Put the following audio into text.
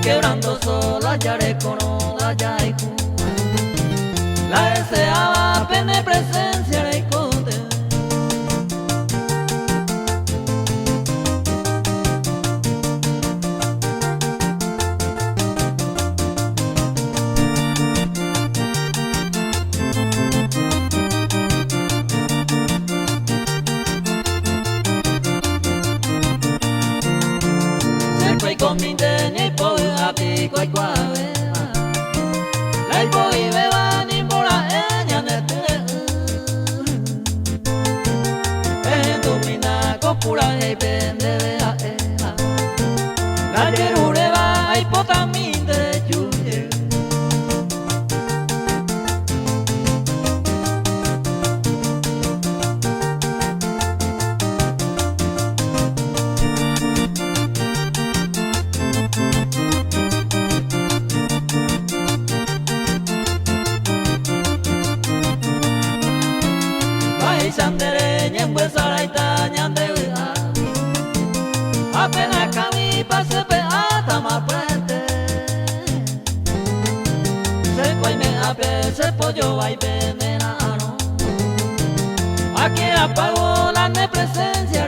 quebrando sola yare kono da yaiku la deseaba pene presencia de conde se con mi ni po ati quay qua lei poi beba ni bola enya nete domina copula e pende a la jerure va ai potami de juye Sandere nyembe saraita nyandeuha apenas kami pase pe atama prete se coime ape se pollo vai venenano aquí apagó la presencia